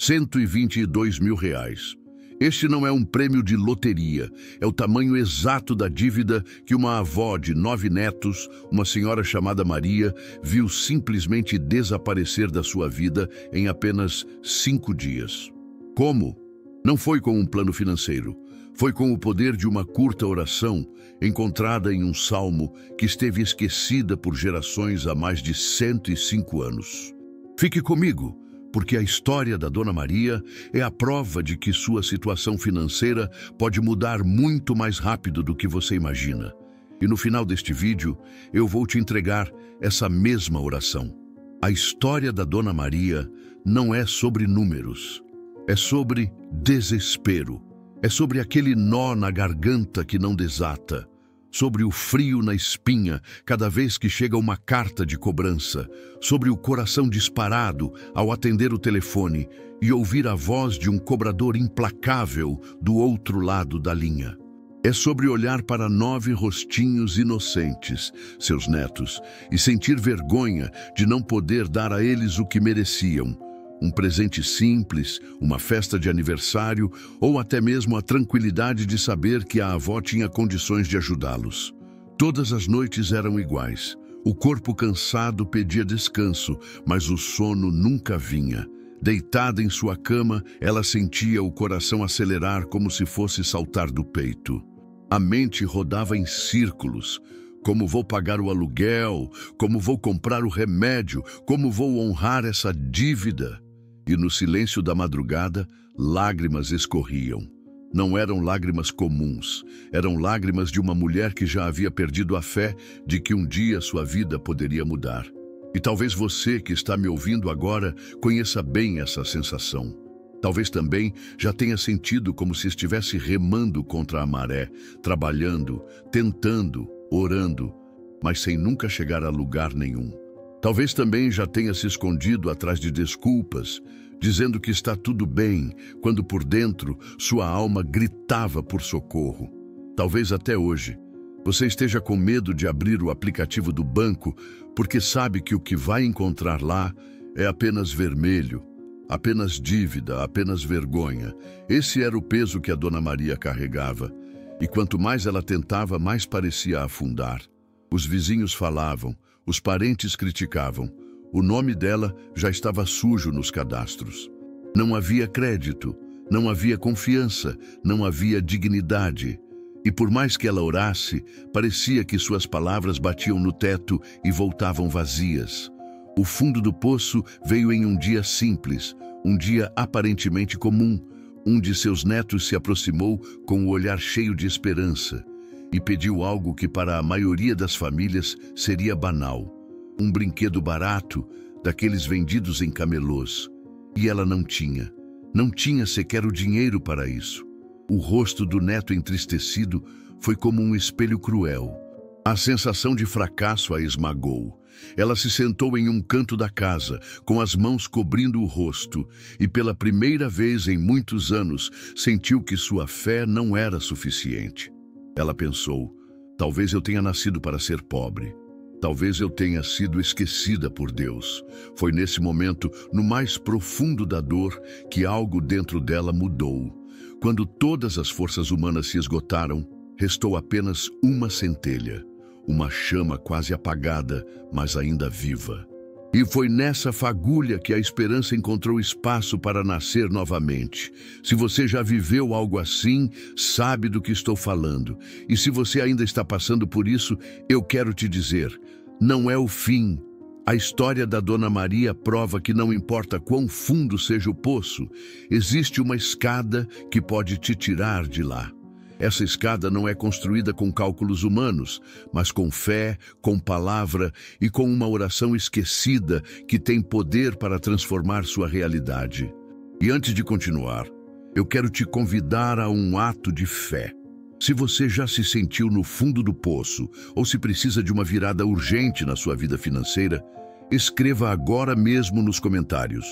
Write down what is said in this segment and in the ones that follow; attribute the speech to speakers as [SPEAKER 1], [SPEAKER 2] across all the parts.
[SPEAKER 1] R$ 122.000. Este não é um prêmio de loteria, é o tamanho exato da dívida que uma avó de 9 netos, uma senhora chamada Maria, viu simplesmente desaparecer da sua vida em apenas 5 dias. Como? Não foi com um plano financeiro, foi com o poder de uma curta oração encontrada em um salmo que esteve esquecida por gerações há mais de 105 anos. Fique comigo, porque a história da Dona Maria é a prova de que sua situação financeira pode mudar muito mais rápido do que você imagina. E no final deste vídeo, eu vou te entregar essa mesma oração. A história da Dona Maria não é sobre números, é sobre desespero. É sobre aquele nó na garganta que não desata, sobre o frio na espinha cada vez que chega uma carta de cobrança, sobre o coração disparado ao atender o telefone e ouvir a voz de um cobrador implacável do outro lado da linha. É sobre olhar para 9 rostinhos inocentes, seus netos, e sentir vergonha de não poder dar a eles o que mereciam. Um presente simples, uma festa de aniversário ou até mesmo a tranquilidade de saber que a avó tinha condições de ajudá-los. Todas as noites eram iguais. O corpo cansado pedia descanso, mas o sono nunca vinha. Deitada em sua cama, ela sentia o coração acelerar como se fosse saltar do peito. A mente rodava em círculos. Como vou pagar o aluguel? Como vou comprar o remédio? Como vou honrar essa dívida? E no silêncio da madrugada, lágrimas escorriam. Não eram lágrimas comuns, eram lágrimas de uma mulher que já havia perdido a fé de que um dia sua vida poderia mudar. E talvez você que está me ouvindo agora conheça bem essa sensação. Talvez também já tenha sentido como se estivesse remando contra a maré, trabalhando, tentando, orando, mas sem nunca chegar a lugar nenhum. Talvez também já tenha se escondido atrás de desculpas, dizendo que está tudo bem, quando por dentro sua alma gritava por socorro. Talvez até hoje você esteja com medo de abrir o aplicativo do banco porque sabe que o que vai encontrar lá é apenas vermelho, apenas dívida, apenas vergonha. Esse era o peso que a Dona Maria carregava, e quanto mais ela tentava, mais parecia afundar. Os vizinhos falavam, os parentes criticavam. O nome dela já estava sujo nos cadastros. Não havia crédito, não havia confiança, não havia dignidade. E por mais que ela orasse, parecia que suas palavras batiam no teto e voltavam vazias. O fundo do poço veio em um dia simples, um dia aparentemente comum. Um de seus netos se aproximou com o olhar cheio de esperança e pediu algo que para a maioria das famílias seria banal. Um brinquedo barato, daqueles vendidos em camelôs. E ela não tinha sequer o dinheiro para isso. O rosto do neto entristecido foi como um espelho cruel. A sensação de fracasso a esmagou. Ela se sentou em um canto da casa, com as mãos cobrindo o rosto, e pela primeira vez em muitos anos sentiu que sua fé não era suficiente. Ela pensou, talvez eu tenha nascido para ser pobre. Talvez eu tenha sido esquecida por Deus. Foi nesse momento, no mais profundo da dor, que algo dentro dela mudou. Quando todas as forças humanas se esgotaram, restou apenas uma centelha. Uma chama quase apagada, mas ainda viva. E foi nessa fagulha que a esperança encontrou espaço para nascer novamente. Se você já viveu algo assim, sabe do que estou falando. E se você ainda está passando por isso, eu quero te dizer, não é o fim. A história da Dona Maria prova que não importa quão fundo seja o poço, existe uma escada que pode te tirar de lá. Essa escada não é construída com cálculos humanos, mas com fé, com palavra e com uma oração esquecida que tem poder para transformar sua realidade. E antes de continuar, eu quero te convidar a um ato de fé. Se você já se sentiu no fundo do poço ou se precisa de uma virada urgente na sua vida financeira, escreva agora mesmo nos comentários.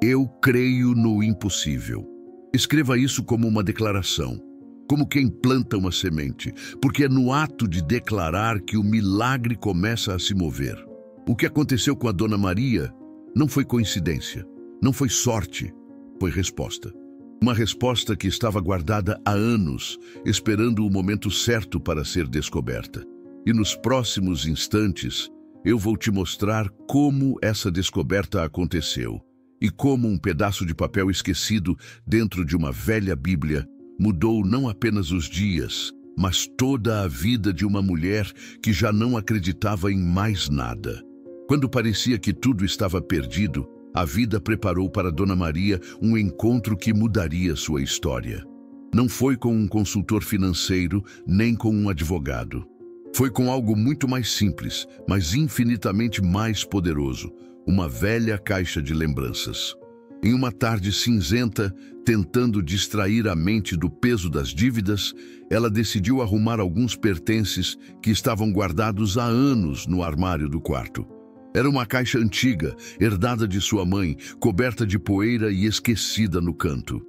[SPEAKER 1] Eu creio no impossível. Escreva isso como uma declaração. Como quem planta uma semente, porque é no ato de declarar que o milagre começa a se mover. O que aconteceu com a Dona Maria não foi coincidência, não foi sorte. Foi resposta. Uma resposta que estava guardada há anos, esperando o momento certo para ser descoberta. E nos próximos instantes, eu vou te mostrar como essa descoberta aconteceu e como um pedaço de papel esquecido dentro de uma velha Bíblia mudou não apenas os dias, mas toda a vida de uma mulher que já não acreditava em mais nada. Quando parecia que tudo estava perdido, a vida preparou para Dona Maria um encontro que mudaria sua história. Não foi com um consultor financeiro, nem com um advogado. Foi com algo muito mais simples, mas infinitamente mais poderoso, uma velha caixa de lembranças. Em uma tarde cinzenta, tentando distrair a mente do peso das dívidas, ela decidiu arrumar alguns pertences que estavam guardados há anos no armário do quarto. Era uma caixa antiga, herdada de sua mãe, coberta de poeira e esquecida no canto.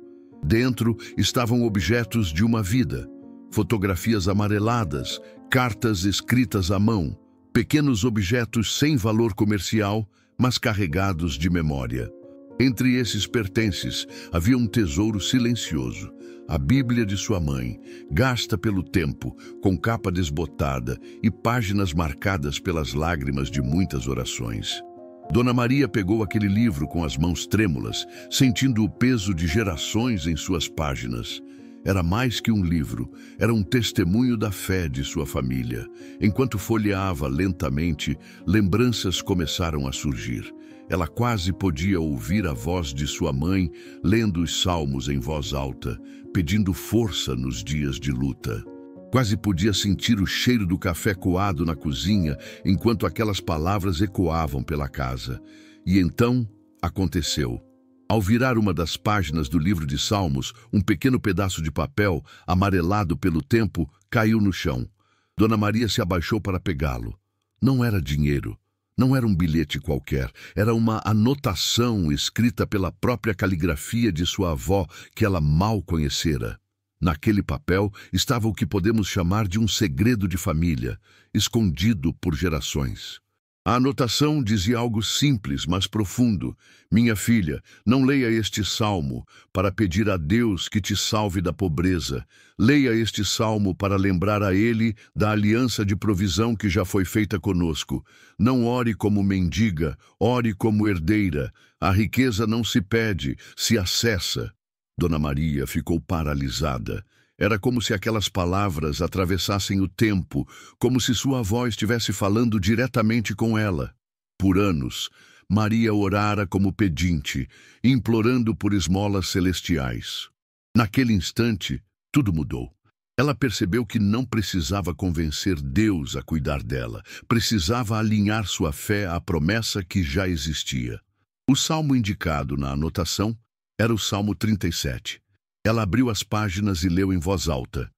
[SPEAKER 1] Dentro estavam objetos de uma vida, fotografias amareladas, cartas escritas à mão, pequenos objetos sem valor comercial, mas carregados de memória. Entre esses pertences havia um tesouro silencioso, a Bíblia de sua mãe, gasta pelo tempo, com capa desbotada e páginas marcadas pelas lágrimas de muitas orações. Dona Maria pegou aquele livro com as mãos trêmulas, sentindo o peso de gerações em suas páginas. Era mais que um livro, era um testemunho da fé de sua família. Enquanto folheava lentamente, lembranças começaram a surgir. Ela quase podia ouvir a voz de sua mãe lendo os salmos em voz alta, pedindo força nos dias de luta. Quase podia sentir o cheiro do café coado na cozinha enquanto aquelas palavras ecoavam pela casa. E então aconteceu. Ao virar uma das páginas do livro de Salmos, um pequeno pedaço de papel, amarelado pelo tempo, caiu no chão. Dona Maria se abaixou para pegá-lo. Não era dinheiro. Não era um bilhete qualquer, era uma anotação escrita pela própria caligrafia de sua avó que ela mal conhecera. Naquele papel estava o que podemos chamar de um segredo de família, escondido por gerações. A anotação dizia algo simples, mas profundo. Minha filha, não leia este salmo para pedir a Deus que te salve da pobreza. Leia este salmo para lembrar a Ele da aliança de provisão que já foi feita conosco. Não ore como mendiga, ore como herdeira. A riqueza não se pede, se acessa. Dona Maria ficou paralisada. Era como se aquelas palavras atravessassem o tempo, como se sua avó estivesse falando diretamente com ela. Por anos, Maria orara como pedinte, implorando por esmolas celestiais. Naquele instante, tudo mudou. Ela percebeu que não precisava convencer Deus a cuidar dela, precisava alinhar sua fé à promessa que já existia. O salmo indicado na anotação era o Salmo 37. Ela abriu as páginas e leu em voz alta: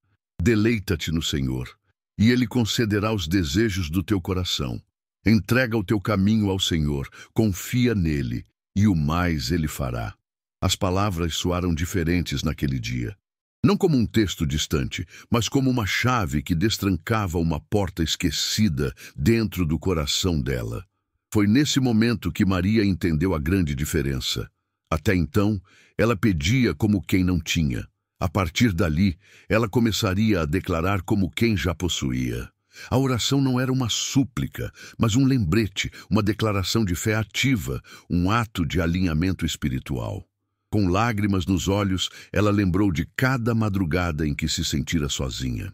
[SPEAKER 1] Deleita-te no Senhor, e Ele concederá os desejos do teu coração. Entrega o teu caminho ao Senhor, confia nele, e o mais Ele fará. As palavras soaram diferentes naquele dia. Não como um texto distante, mas como uma chave que destrancava uma porta esquecida dentro do coração dela. Foi nesse momento que Maria entendeu a grande diferença. Até então, ela pedia como quem não tinha. A partir dali, ela começaria a declarar como quem já possuía. A oração não era uma súplica, mas um lembrete, uma declaração de fé ativa, um ato de alinhamento espiritual. Com lágrimas nos olhos, ela lembrou de cada madrugada em que se sentira sozinha.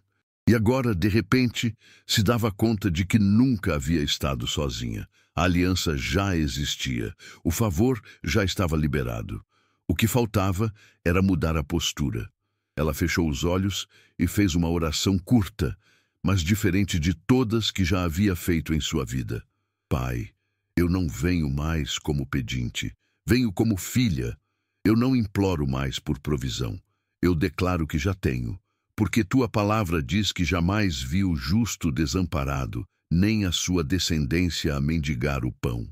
[SPEAKER 1] E agora, de repente, se dava conta de que nunca havia estado sozinha. A aliança já existia, o favor já estava liberado. O que faltava era mudar a postura. Ela fechou os olhos e fez uma oração curta, mas diferente de todas que já havia feito em sua vida. Pai, eu não venho mais como pedinte, venho como filha. Eu não imploro mais por provisão. Eu declaro que já tenho, porque tua palavra diz que jamais vi o justo desamparado, nem a sua descendência a mendigar o pão.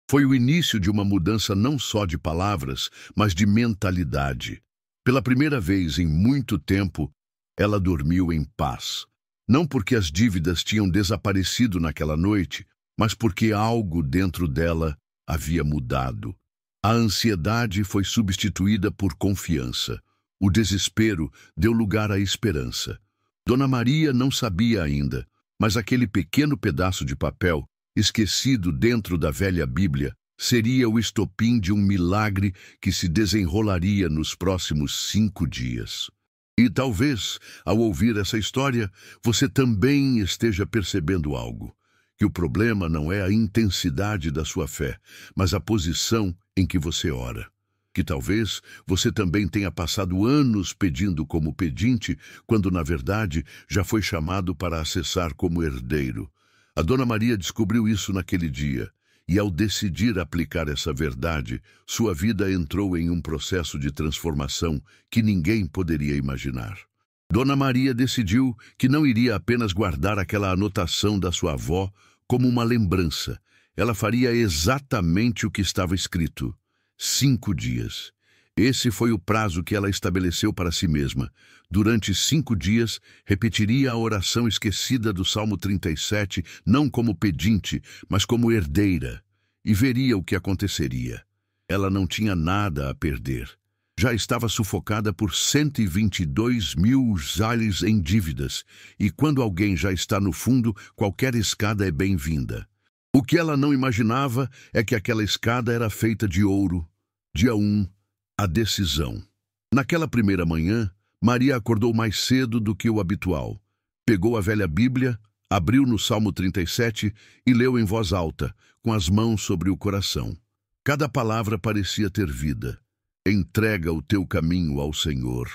[SPEAKER 1] Foi o início de uma mudança não só de palavras, mas de mentalidade. Pela primeira vez em muito tempo, ela dormiu em paz. Não porque as dívidas tinham desaparecido naquela noite, mas porque algo dentro dela havia mudado. A ansiedade foi substituída por confiança. O desespero deu lugar à esperança. Dona Maria não sabia ainda, mas aquele pequeno pedaço de papel, esquecido dentro da velha Bíblia, seria o estopim de um milagre que se desenrolaria nos próximos 5 dias. E talvez, ao ouvir essa história, você também esteja percebendo algo. Que o problema não é a intensidade da sua fé, mas a posição em que você ora. Que talvez você também tenha passado anos pedindo como pedinte, quando na verdade já foi chamado para acessar como herdeiro. A Dona Maria descobriu isso naquele dia, e ao decidir aplicar essa verdade, sua vida entrou em um processo de transformação que ninguém poderia imaginar. Dona Maria decidiu que não iria apenas guardar aquela anotação da sua avó como uma lembrança. Ela faria exatamente o que estava escrito. 5 dias. Esse foi o prazo que ela estabeleceu para si mesma. Durante 5 dias, repetiria a oração esquecida do Salmo 37, não como pedinte, mas como herdeira, e veria o que aconteceria. Ela não tinha nada a perder. Já estava sufocada por 122 mil zales em dívidas, e quando alguém já está no fundo, qualquer escada é bem-vinda. O que ela não imaginava é que aquela escada era feita de ouro. Dia 1, a decisão. Naquela primeira manhã, Maria acordou mais cedo do que o habitual. Pegou a velha Bíblia, abriu no Salmo 37 e leu em voz alta, com as mãos sobre o coração. Cada palavra parecia ter vida. Entrega o teu caminho ao Senhor,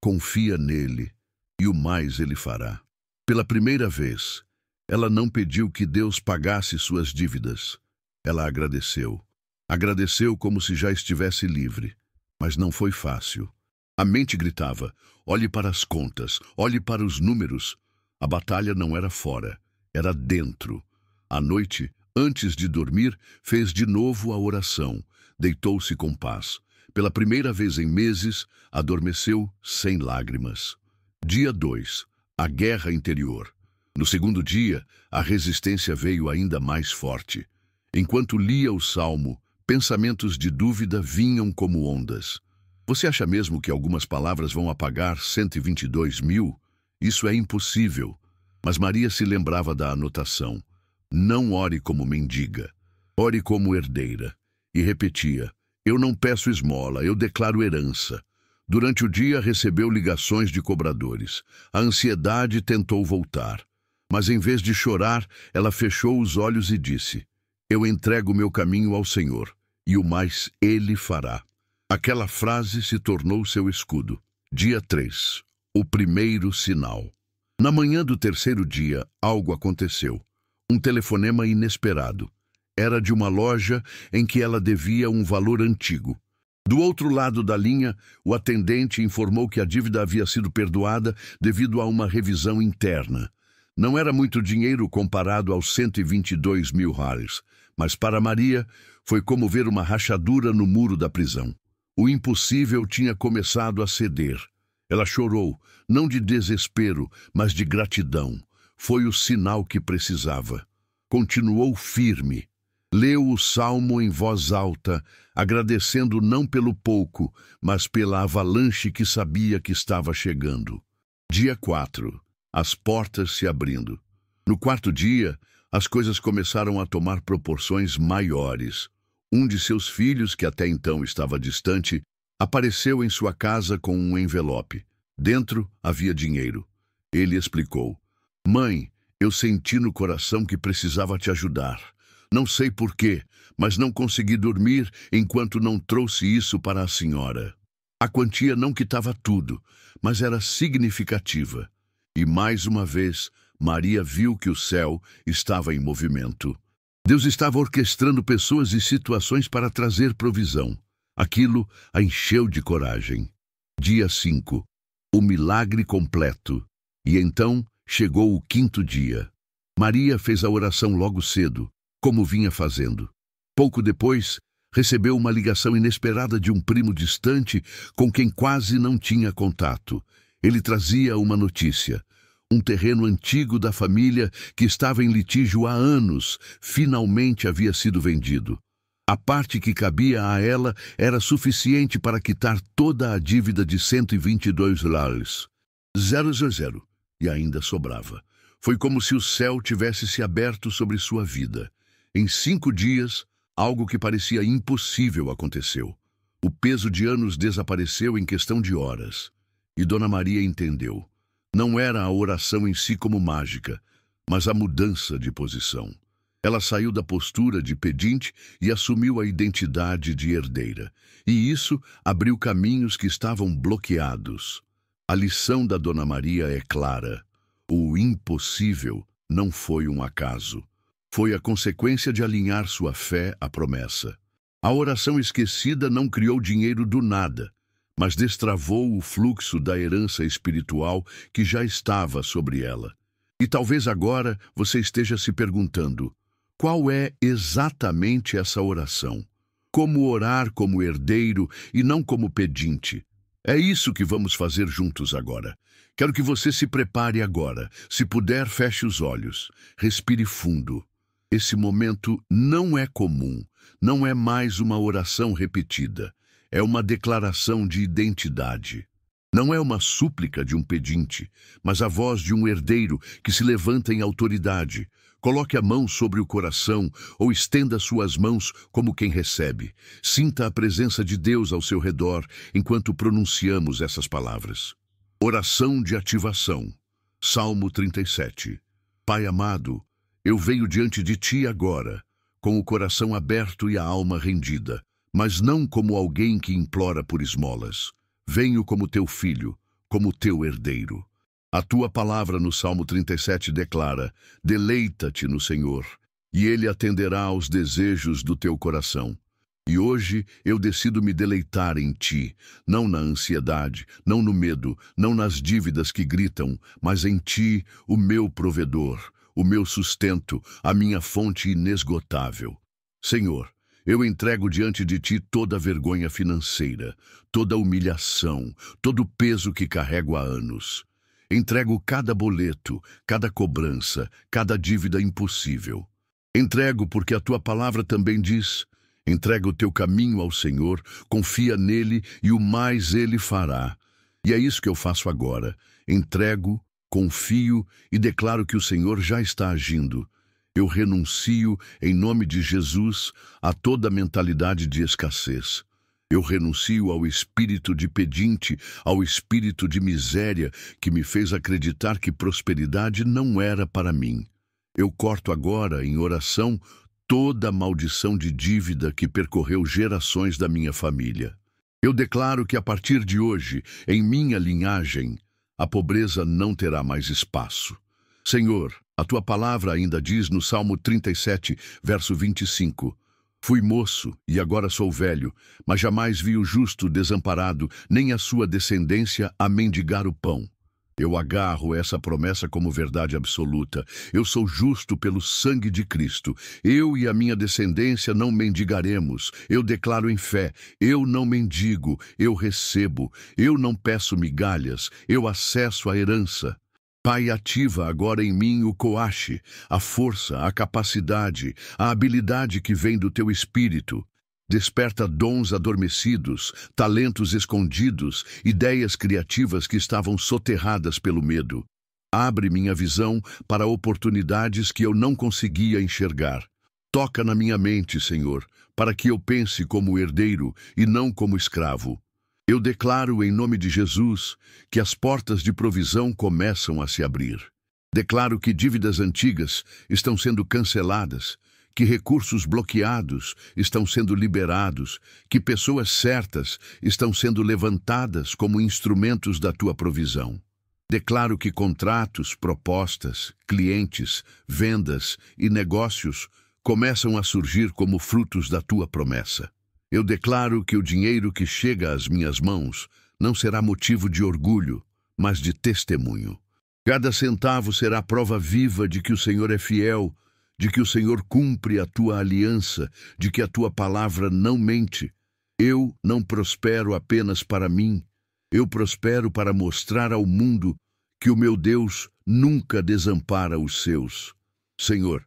[SPEAKER 1] confia nele, e o mais ele fará. Pela primeira vez, ela não pediu que Deus pagasse suas dívidas. Ela agradeceu. Agradeceu como se já estivesse livre. Mas não foi fácil. A mente gritava, olhe para as contas, olhe para os números. A batalha não era fora, era dentro. À noite, antes de dormir, fez de novo a oração. Deitou-se com paz. Pela primeira vez em meses, adormeceu sem lágrimas. Dia 2. A guerra interior. No segundo dia, a resistência veio ainda mais forte. Enquanto lia o salmo, pensamentos de dúvida vinham como ondas. Você acha mesmo que algumas palavras vão apagar 122 mil? Isso é impossível. Mas Maria se lembrava da anotação. Não ore como mendiga, ore como herdeira. E repetia, eu não peço esmola, eu declaro herança. Durante o dia recebeu ligações de cobradores. A ansiedade tentou voltar. Mas em vez de chorar, ela fechou os olhos e disse, eu entrego meu caminho ao Senhor, e o mais Ele fará. Aquela frase se tornou seu escudo. Dia 3. O primeiro sinal. Na manhã do terceiro dia, algo aconteceu. Um telefonema inesperado. Era de uma loja em que ela devia um valor antigo. Do outro lado da linha, o atendente informou que a dívida havia sido perdoada devido a uma revisão interna. Não era muito dinheiro comparado aos 122 mil reais, mas para Maria foi como ver uma rachadura no muro da prisão. O impossível tinha começado a ceder. Ela chorou, não de desespero, mas de gratidão. Foi o sinal que precisava. Continuou firme. Leu o salmo em voz alta, agradecendo não pelo pouco, mas pela avalanche que sabia que estava chegando. Dia 4. As portas se abrindo. No quarto dia, as coisas começaram a tomar proporções maiores. Um de seus filhos, que até então estava distante, apareceu em sua casa com um envelope. Dentro havia dinheiro. Ele explicou. Mãe, eu senti no coração que precisava te ajudar. Não sei por quê, mas não consegui dormir enquanto não trouxe isso para a senhora. A quantia não quitava tudo, mas era significativa. E mais uma vez, Maria viu que o céu estava em movimento. Deus estava orquestrando pessoas e situações para trazer provisão. Aquilo a encheu de coragem. Dia 5. O milagre completo. E então chegou o quinto dia. Maria fez a oração logo cedo, como vinha fazendo. Pouco depois, recebeu uma ligação inesperada de um primo distante com quem quase não tinha contato. Ele trazia uma notícia. Um terreno antigo da família que estava em litígio há anos, finalmente havia sido vendido. A parte que cabia a ela era suficiente para quitar toda a dívida de $122. 000. E ainda sobrava. Foi como se o céu tivesse se aberto sobre sua vida. Em 5 dias, algo que parecia impossível aconteceu. O peso de anos desapareceu em questão de horas. E Dona Maria entendeu. Não era a oração em si como mágica, mas a mudança de posição. Ela saiu da postura de pedinte e assumiu a identidade de herdeira. E isso abriu caminhos que estavam bloqueados. A lição da Dona Maria é clara. O impossível não foi um acaso. Foi a consequência de alinhar sua fé à promessa. A oração esquecida não criou dinheiro do nada, mas destravou o fluxo da herança espiritual que já estava sobre ela. E talvez agora você esteja se perguntando: qual é exatamente essa oração? Como orar como herdeiro e não como pedinte? É isso que vamos fazer juntos agora. Quero que você se prepare agora. Se puder, feche os olhos. Respire fundo. Esse momento não é comum. Não é mais uma oração repetida. É uma declaração de identidade. Não é uma súplica de um pedinte, mas a voz de um herdeiro que se levanta em autoridade. Coloque a mão sobre o coração ou estenda suas mãos como quem recebe. Sinta a presença de Deus ao seu redor enquanto pronunciamos essas palavras. Oração de ativação. Salmo 37. Pai amado, eu venho diante de Ti agora, com o coração aberto e a alma rendida, mas não como alguém que implora por esmolas. Venho como Teu filho, como Teu herdeiro. A Tua palavra no Salmo 37 declara: deleita-te no Senhor, e Ele atenderá aos desejos do teu coração. E hoje eu decido me deleitar em Ti, não na ansiedade, não no medo, não nas dívidas que gritam, mas em Ti, o meu provedor, o meu sustento, a minha fonte inesgotável. Senhor, eu entrego diante de Ti toda a vergonha financeira, toda a humilhação, todo o peso que carrego há anos. Entrego cada boleto, cada cobrança, cada dívida impossível. Entrego porque a Tua palavra também diz: entrega o teu caminho ao Senhor, confia nele e o mais Ele fará. E é isso que eu faço agora. Entrego, confio e declaro que o Senhor já está agindo. Eu renuncio, em nome de Jesus, a toda mentalidade de escassez. Eu renuncio ao espírito de pedinte, ao espírito de miséria que me fez acreditar que prosperidade não era para mim. Eu corto agora, em oração, toda a maldição de dívida que percorreu gerações da minha família. Eu declaro que a partir de hoje, em minha linhagem, a pobreza não terá mais espaço. Senhor, a Tua palavra ainda diz no Salmo 37, verso 25: fui moço e agora sou velho, mas jamais vi o justo desamparado, nem a sua descendência a mendigar o pão. Eu agarro essa promessa como verdade absoluta. Eu sou justo pelo sangue de Cristo. Eu e a minha descendência não mendigaremos. Eu declaro em fé: eu não mendigo, eu recebo. Eu não peço migalhas, eu acesso a herança. Pai, ativa agora em mim o coache, a força, a capacidade, a habilidade que vem do Teu Espírito. Desperta dons adormecidos, talentos escondidos, ideias criativas que estavam soterradas pelo medo. Abre minha visão para oportunidades que eu não conseguia enxergar. Toca na minha mente, Senhor, para que eu pense como herdeiro e não como escravo. Eu declaro em nome de Jesus que as portas de provisão começam a se abrir. Declaro que dívidas antigas estão sendo canceladas, que recursos bloqueados estão sendo liberados, que pessoas certas estão sendo levantadas como instrumentos da Tua provisão. Declaro que contratos, propostas, clientes, vendas e negócios começam a surgir como frutos da Tua promessa. Eu declaro que o dinheiro que chega às minhas mãos não será motivo de orgulho, mas de testemunho. Cada centavo será prova viva de que o Senhor é fiel, de que o Senhor cumpre a Tua aliança, de que a Tua palavra não mente. Eu não prospero apenas para mim, eu prospero para mostrar ao mundo que o meu Deus nunca desampara os seus. Senhor,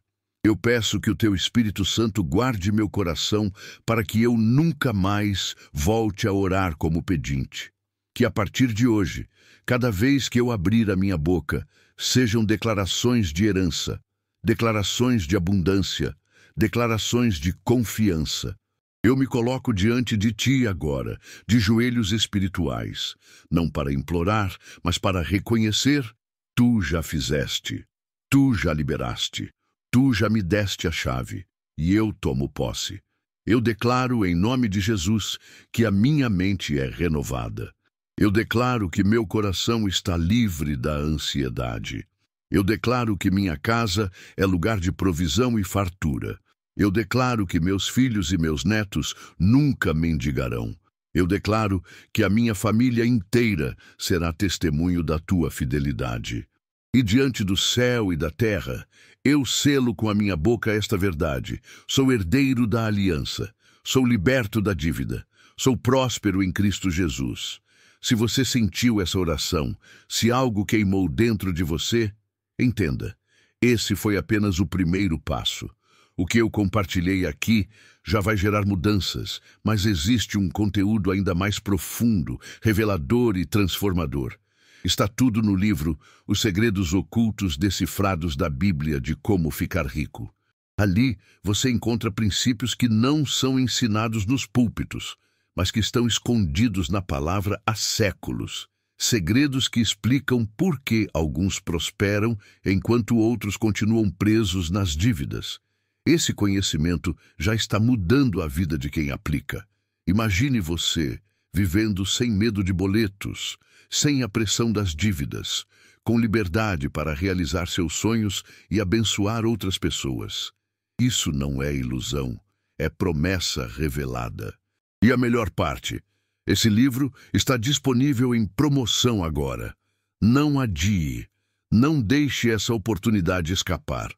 [SPEAKER 1] Eu peço que o Teu Espírito Santo guarde meu coração para que eu nunca mais volte a orar como pedinte. Que a partir de hoje, cada vez que eu abrir a minha boca, sejam declarações de herança, declarações de abundância, declarações de confiança. Eu me coloco diante de Ti agora, de joelhos espirituais, não para implorar, mas para reconhecer: Tu já fizeste, Tu já liberaste, Tu já me deste a chave, e eu tomo posse. Eu declaro em nome de Jesus que a minha mente é renovada. Eu declaro que meu coração está livre da ansiedade. Eu declaro que minha casa é lugar de provisão e fartura. Eu declaro que meus filhos e meus netos nunca mendigarão. Eu declaro que a minha família inteira será testemunho da Tua fidelidade. E diante do céu e da terra, eu selo com a minha boca esta verdade. Sou herdeiro da aliança. Sou liberto da dívida. Sou próspero em Cristo Jesus. Se você sentiu essa oração, se algo queimou dentro de você, entenda, esse foi apenas o primeiro passo. O que eu compartilhei aqui já vai gerar mudanças, mas existe um conteúdo ainda mais profundo, revelador e transformador. Está tudo no livro Os Segredos Ocultos Decifrados da Bíblia de Como Ficar Rico. Ali você encontra princípios que não são ensinados nos púlpitos, mas que estão escondidos na palavra há séculos. Segredos que explicam por que alguns prosperam enquanto outros continuam presos nas dívidas. Esse conhecimento já está mudando a vida de quem aplica. Imagine você vivendo sem medo de boletos, sem a pressão das dívidas, com liberdade para realizar seus sonhos e abençoar outras pessoas. Isso não é ilusão, é promessa revelada. E a melhor parte, esse livro está disponível em promoção agora. Não adie, não deixe essa oportunidade escapar.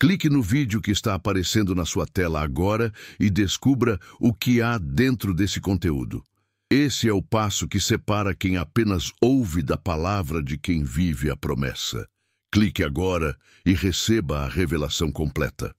[SPEAKER 1] Clique no vídeo que está aparecendo na sua tela agora e descubra o que há dentro desse conteúdo. Esse é o passo que separa quem apenas ouve da palavra de quem vive a promessa. Clique agora e receba a revelação completa.